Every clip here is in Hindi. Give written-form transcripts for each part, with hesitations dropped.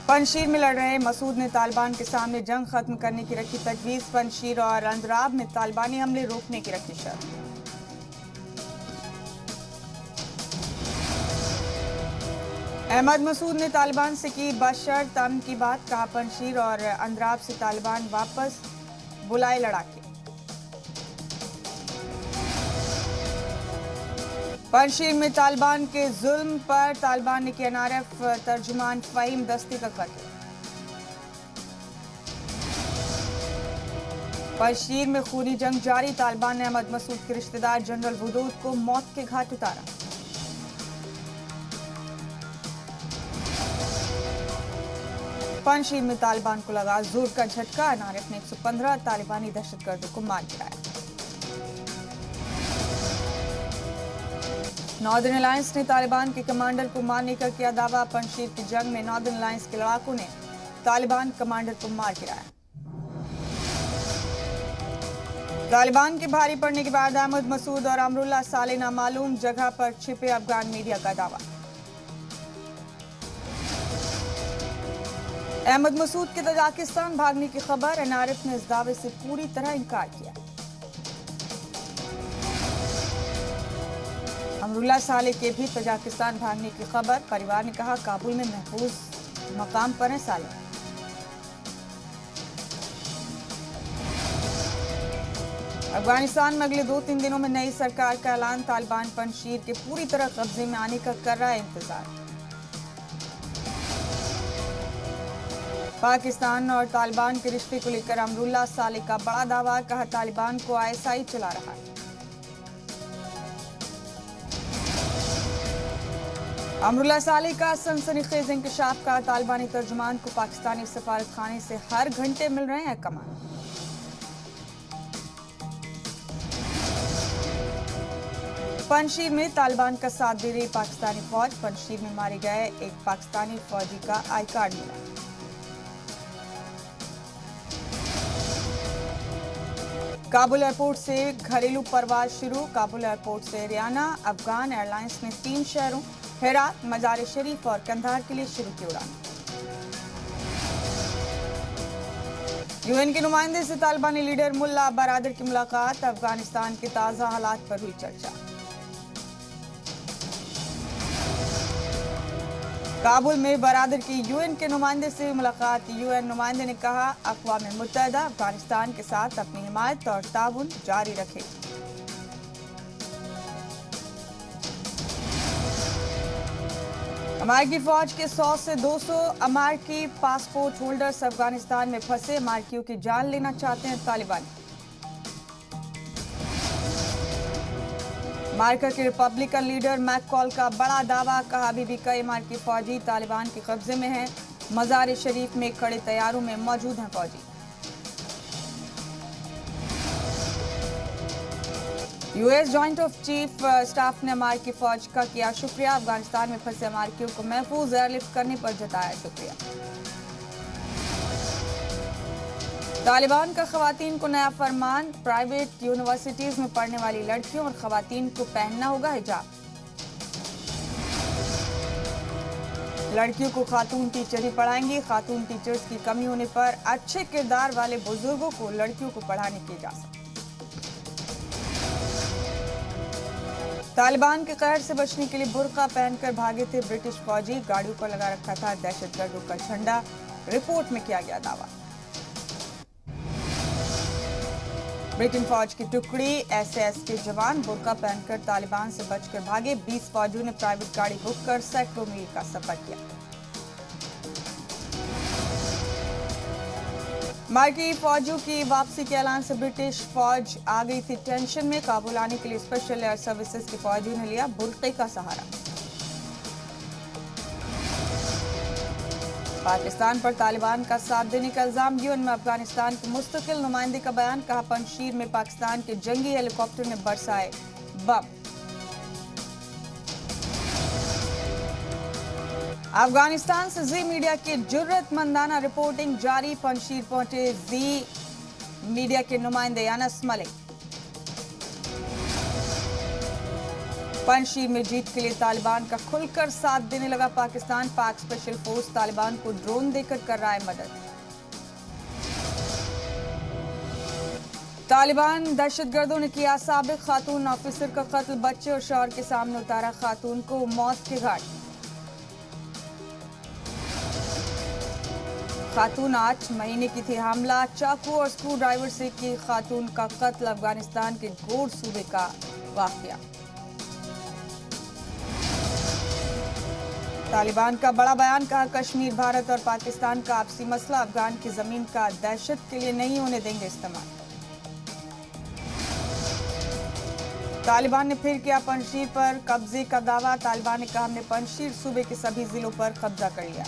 पंजशीर में लड़ रहे मसूद ने तालिबान के सामने जंग खत्म करने की रखी तजवीज। पंजशीर और अंद्राब में तालिबानी हमले रोकने की रखी शर्त। अहमद मसूद ने तालिबान से की बशर्त अमन की बात। कहा पंजशीर और अंद्राब से तालिबान वापस बुलाए लड़ाके। पंजशीर में तालिबान के जुल्म पर तालिबान ने किया NRF तर्जुमान फ़हीम दस्ती का कत्ल। पंजशीर में खूनी जंग जारी। तालिबान ने अहमद मसूद के रिश्तेदार जनरल वदूद को मौत के घाट उतारा। पंजशीर में तालिबान को लगा जोर का झटका। NRF ने 115 तालिबानी दहशतगर्दों को मार गिराया। नॉर्दर्न अलायंस ने तालिबान के कमांडर को मारने का किया दावा। पंजशीर की जंग में नॉर्दर्न अलायंस के लड़ाकों ने तालिबान कमांडर को मार गिराया। तालिबान के भारी पड़ने के बाद अहमद मसूद और अमरुल्लाह साले नामालूम जगह पर छिपे। अफगान मीडिया का दावा। अहमद मसूद के तजाकिस्तान भागने की खबर। NRF ने इस दावे से पूरी तरह इनकार किया। अमरुल्लाह साले के भी तजाकिस्तान भागने की खबर। परिवार ने कहा काबुल में महफूज मकाम पर है साले। अफगानिस्तान में अगले 2-3 दिनों में नई सरकार का ऐलान। तालिबान पंजशीर के पूरी तरह कब्जे में आने का कर रहा है इंतजार। पाकिस्तान और तालिबान के रिश्ते को लेकर अमरुल्लाह साले का बड़ा दावा। कहा तालिबान को ISI चला रहा है। अमरुल्लाह साले का सनसनीखेज इंकशाफ। का तालिबानी तर्जुमान को पाकिस्तानी सफारत खाने से हर घंटे मिल रहे हैं कमान। पंजशीर में तालिबान का साथ दे रही पाकिस्तानी फौज। पंजशीर में मारे गए एक पाकिस्तानी फौजी का आई कार्ड मिला। काबुल एयरपोर्ट से घरेलू परवाज शुरू। काबुल एयरपोर्ट से रियाना अफगान एयरलाइंस ने 3 शहरों हेरात, मजार शरीफ और कंधार के लिए शुरू की उड़ान। UN के नुमाइंदे से तालिबानी लीडर मुल्ला बरादर की मुलाकात। अफगानिस्तान के ताजा हालात पर हुई चर्चा। काबुल में बरादर की UN के नुमाइंदे से मुलाकात। UN नुमाइंदे ने कहा अक़वाम मुत्तहिदा अफगानिस्तान के साथ अपनी हिमायत और ताउन जारी रखेगी। अमेरिकी फौज के 100 से 200 अमेरिकी पासपोर्ट होल्डर्स अफगानिस्तान में फंसे। अमेरिकियों की जान लेना चाहते हैं तालिबान। अमेरिका के रिपब्लिकन लीडर मैककॉल का बड़ा दावा। कहा अभी भी कई अमेरिकी फौजी तालिबान के कब्जे में हैं। मजार शरीफ में खड़े तैयारों में मौजूद हैं फौजी। US joint of chief staff ने अमेरिकी फौज का किया शुक्रिया। अफगानिस्तान में फंसे अमेरिकियों को महफूज एयरलिफ्ट करने पर जताया शुक्रिया। तालिबान का खवातीन को नया फरमान। प्राइवेट यूनिवर्सिटीज में पढ़ने वाली लड़कियों और खवातीन को पहनना होगा हिजाब। लड़कियों को खातून टीचर ही पढ़ाएंगी। खातून टीचर्स की कमी होने पर अच्छे किरदार वाले बुजुर्गों को लड़कियों को पढ़ाने की इजाजत। तालिबान के कहर से बचने के लिए बुर्का पहनकर भागे थे ब्रिटिश फौजी। गाड़ियों पर लगा रखा था दहशतगर्दों का झंडा। रिपोर्ट में किया गया दावा। ब्रिटेन फौज की टुकड़ी SAS के जवान बुर्का पहनकर तालिबान से बचकर भागे। 20 फौजियों ने प्राइवेट गाड़ी बुक कर सैकड़ों मील का सफर किया। अमेरिकी फौजियों की वापसी के ऐलान से ब्रिटिश फौज आ गई थी टेंशन में। काबुल आने के लिए स्पेशल एयर सर्विसेज के फौजियों ने लिया बुर्के का सहारा। पाकिस्तान पर तालिबान का साथ देने का इल्जाम। UN में अफगानिस्तान के मुस्तकिल नुमाइंदे का बयान। कहा पंजशीर में पाकिस्तान के जंगी हेलीकॉप्टर ने बरसाए बम। अफगानिस्तान से जी मीडिया की जुर्रतमंदाना रिपोर्टिंग जारी। पंजशीर पहुंचे जी मीडिया के नुमाइंदे अनस मलिक। पंजशीर में जीत के लिए तालिबान का खुलकर साथ देने लगा पाकिस्तान। पाक स्पेशल फोर्स तालिबान को ड्रोन देकर कर रहा है मदद। तालिबान दहशतगर्दों ने किया साबिक खातून ऑफिसर का कत्ल। बच्चे और शौहर के सामने उतारा खातून को मौत के घाट। खातून 8 महीने की थी। हमला चाकू और स्क्रू ड्राइवर से की खातून का कत्ल। अफगानिस्तान के गोर सूबे का वाकया। तालिबान का बड़ा बयान, कहा कश्मीर भारत और पाकिस्तान का आपसी मसला। अफगान की जमीन का दहशत के लिए नहीं होने देंगे इस्तेमाल। तालिबान ने फिर किया पंजशीर पर कब्जे का दावा। तालिबान ने कहा हमने पंजशीर सूबे के सभी जिलों पर कब्जा कर लिया।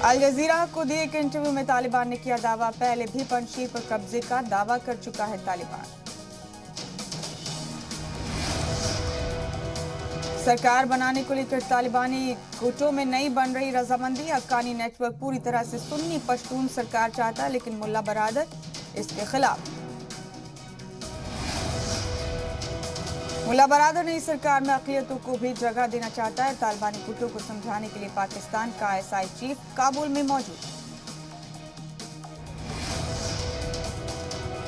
अल जजीरा को दिए एक इंटरव्यू में तालिबान ने किया दावा। पहले भी पंजशीर पर कब्जे का दावा कर चुका है तालिबान। सरकार बनाने को लेकर तालिबानी गुटों में नहीं बन रही रजामंदी। हक्कानी नेटवर्क पूरी तरह से सुन्नी पश्तून सरकार चाहता है, लेकिन मुल्ला बरादर इसके खिलाफ। मुल्ला बरादर ने इस सरकार में अक़लियतों को भी जगह देना चाहता है। तालिबानी गुटों को समझाने के लिए पाकिस्तान का ISI चीफ काबुल में मौजूद।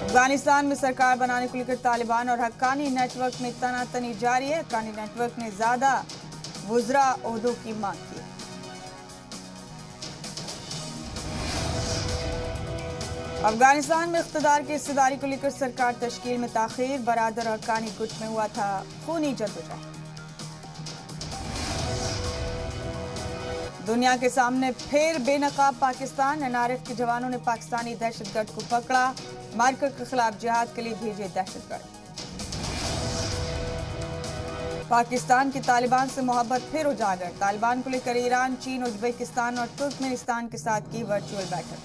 अफगानिस्तान में सरकार बनाने को लेकर तालिबान और हक्कानी नेटवर्क में तनातनी जारी है। हक्कानी नेटवर्क ने ज्यादा वुज़रा ओहदों की मांग की। अफगानिस्तान में इख्तिदार की हिस्सेदारी को लेकर सरकार तश्कील में ताखीर। बरादर और हक्कानी गुट में हुआ था खूनी जद्दोजहद। दुनिया के सामने फिर बेनकाब पाकिस्तान। NRF के जवानों ने पाकिस्तानी दहशतगर्द को पकड़ा। मार्कर के खिलाफ जिहाद के लिए भेजे दहशतगर्द। पाकिस्तान की तालिबान से मोहब्बत फिर उजागर। तालिबान को लेकर ईरान, चीन, उज्बेकिस्तान और तुर्कमेनिस्तान के साथ की वर्चुअल बैठक।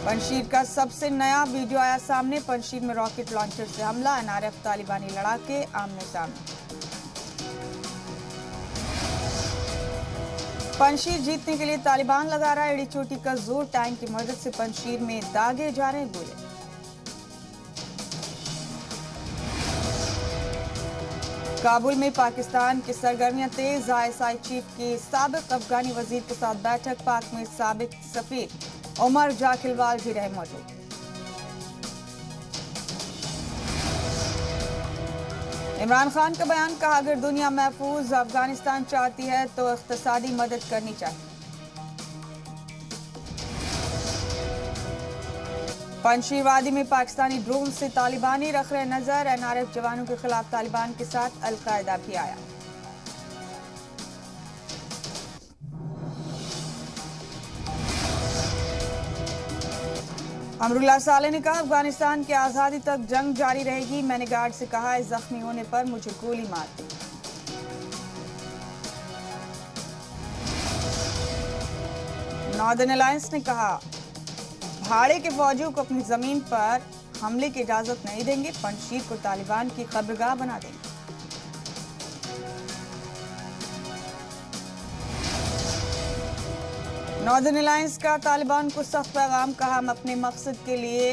पंजशीर का सबसे नया वीडियो आया सामने। पंजशीर में रॉकेट लॉन्चर से हमला। NRF तालिबानी लड़ाके आमने सामने। पंजशीर जीतने के लिए तालिबान लगा रहा है एड़ी चोटी का जोर। टैंक की मदद से पंजशीर में दागे जा रहे हैं गोले। काबुल में पाकिस्तान की सरगर्मियां तेज। ISI चीफ की साबिक अफगानी वजीर के साथ बैठक। पाक में साबिक सफीर उमर जाकिलवाल भी रहे मौजूद। इमरान खान का बयान, कहा अगर दुनिया महफूज अफगानिस्तान चाहती है तो इख्तिसादी मदद करनी चाहिए। पंजशीर वादी में पाकिस्तानी ड्रोन से तालिबानी रख रहे नजर। NRF जवानों के खिलाफ तालिबान के साथ अल-कायदा भी आया। अमरुल्लाह साले ने कहा अफगानिस्तान की आज़ादी तक जंग जारी रहेगी। मैंने गार्ड से कहा है जख्मी होने पर मुझे गोली मार दी। नॉर्दर्न अलायंस ने कहा भाड़े के फौजियों को अपनी जमीन पर हमले की इजाजत नहीं देंगे। पंजशीर को तालिबान की कब्रगाह बना देंगे। नॉर्दर्न अलायंस का तालिबान को सख्त पैगाम, कहा हम अपने मकसद के लिए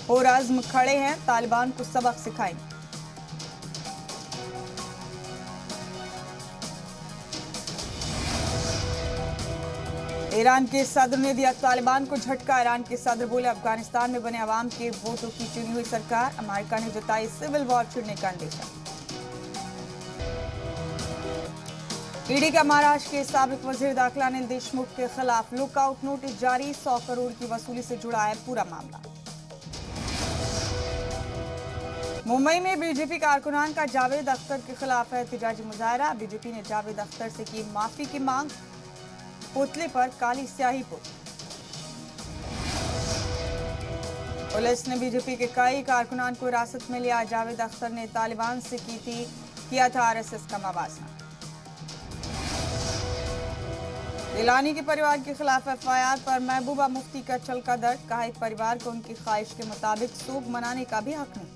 पुरअज़्म खड़े हैं। तालिबान को सबक सिखाएंगे। ईरान के सदर ने दिया तालिबान को झटका। ईरान के सदर बोले अफगानिस्तान में बने अवाम के वोटों की चुनी हुई सरकार। अमेरिका ने जताई सिविल वॉर छिड़ने का अंदेशा। ईडी का महाराष्ट्र के साबिक वजीर दाखिला अनिल देशमुख के खिलाफ लुकआउट नोटिस जारी। 100 करोड़ की वसूली से जुड़ा है पूरा मामला। मुंबई में बीजेपी कारकुनान का जावेद अख्तर के खिलाफ एहतजाजी मुजाहरा। बीजेपी ने जावेद अख्तर से की माफी की मांग। पुतले पर काली स्याही पुत। पुलिस ने बीजेपी के कई कारकुनान को हिरासत में लिया। जावेद अख्तर ने तालिबान से किया था RSS का मवासना। गिलानी के परिवार के खिलाफ FIR पर महबूबा मुफ्ती का चलका दर्द। कहा एक परिवार को उनकी ख्वाहिश के मुताबिक सूख मनाने का भी हक नहीं।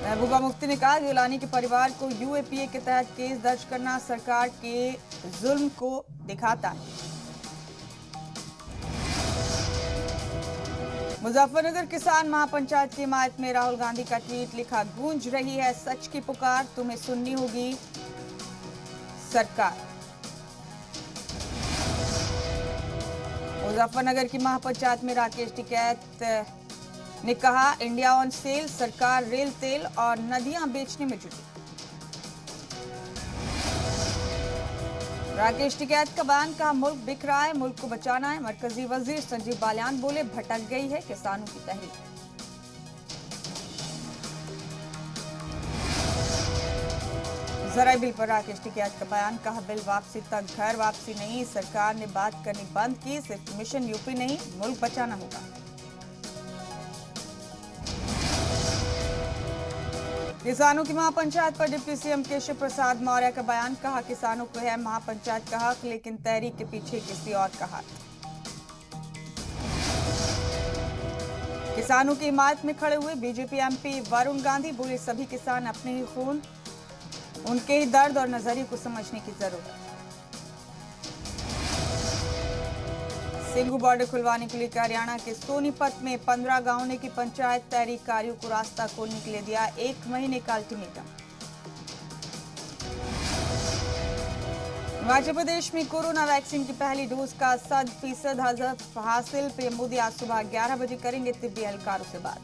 महबूबा मुफ्ती ने कहा गिलानी के परिवार को UAPA के तहत केस दर्ज करना सरकार के जुल्म को दिखाता है। मुजफ्फरनगर किसान महापंचायत की हिमायत में राहुल गांधी का ट्वीट, लिखा गूंज रही है सच की पुकार, तुम्हें सुननी होगी सरकार। मुजफ्फरनगर की महापंचायत में राकेश टिकैत ने कहा, इंडिया ऑन सेल, सरकार रेल तेल और नदियां बेचने में जुटी। राकेश टिकैत का बयान, कहा मुल्क बिक रहा है, मुल्क को बचाना है। मरकजी वजीर संजीव बालियान बोले, भटक गई है किसानों की तहरीक। जराई बिल पर राकेश टिकैत का बयान, कहा बिल वापसी तक घर वापसी नहीं, सरकार ने बात करनी बंद की, सिर्फ मिशन यूपी नहीं मुल्क बचाना होगा। किसानों की महापंचायत पर डिप्टी सीएम केशव प्रसाद मौर्य का बयान, कहा किसानों को है महापंचायत का हक, लेकिन तहरीक के पीछे किसी और का हाथ। किसानों की हिमायत में खड़े हुए बीजेपी एमपी वरुण गांधी बोले, सभी किसान अपने ही खून, उनके ही दर्द और नजरिए को समझने की जरूरत है। सिंघू बॉर्डर खुलवाने के लिए हरियाणा के सोनीपत में 15 गांवों की पंचायत तहरीककारियों को रास्ता खोलने के लिए दिया 1 महीने का अल्टीमेटम। हिमाचल प्रदेश में कोरोना वैक्सीन की पहली डोज का 100% हजफ हासिल। पीएम मोदी आज सुबह 11 बजे करेंगे तिब्बती एहलकारों से बात।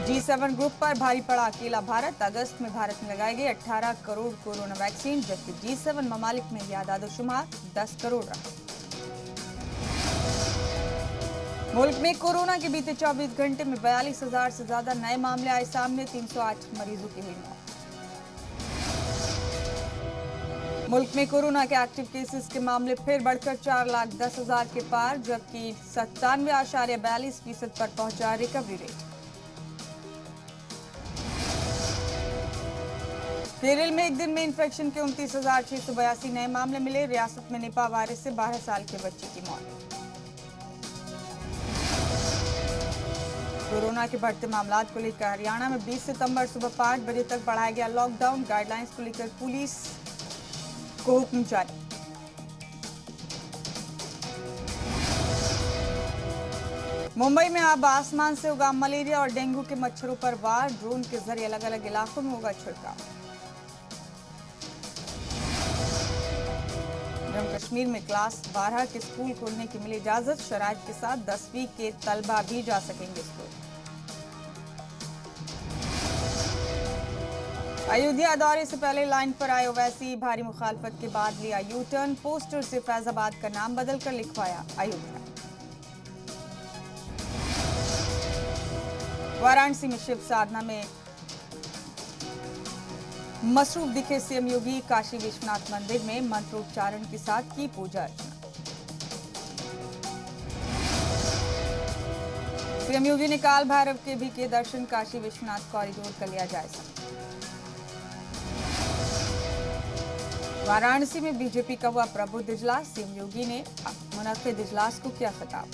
G7 ग्रुप पर भारी पड़ा अकेला भारत, अगस्त में भारत में लगाई गई 18 करोड़ कोरोना वैक्सीन, जबकि G7 ममालिक में यह आदादोशुमार 10 करोड़ रहा। मुल्क में कोरोना के बीते 24 घंटे में 42,000 से ज्यादा नए मामले आए सामने, 308 मरीजों की हुई मौत। मुल्क में कोरोना के एक्टिव केसेस के मामले फिर बढ़कर 4,10,000 के पार, जबकि 97.42% पर पहुंचा रिकवरी रेट। केरल में एक दिन में इन्फेक्शन के 29,682 नए मामले मिले। रियासत में निपा वायरस से 12 साल के बच्चे की मौत। कोरोना के बढ़ते मामलात को लेकर हरियाणा में 20 सितंबर सुबह 5 बजे तक बढ़ाया गया लॉकडाउन। गाइडलाइंस को लेकर पुलिस को हुक्म जारी। मुंबई में अब आसमान से होगा मलेरिया और डेंगू के मच्छरों पर वार, ड्रोन के जरिए अलग अलग इलाकों में होगा छिड़काव। जम्मू कश्मीर में क्लास 12 के स्कूल खोलने की मिली इजाजत, शराइत के साथ 10वीं के तलबा भी जा सकेंगे स्कूल। अयोध्या दौरे से पहले लाइन पर आए ओवैसी, भारी मुखालफत के बाद लिया यू टर्न, पोस्टर से फैजाबाद का नाम बदलकर लिखवाया अयोध्या। वाराणसी में शिव साधना में मसरूफ दिखे सीएम योगी, काशी विश्वनाथ मंदिर में मंत्रोच्चारण के साथ की पूजा अर्चना। सीएम योगी ने काल भैरव के भी किए दर्शन, काशी विश्वनाथ कॉरिडोर का लिया जायजा। वाराणसी में बीजेपी का हुआ प्रबुद्ध इजलास, सीएम योगी ने मुनक्किद इजलास को किया खिताब।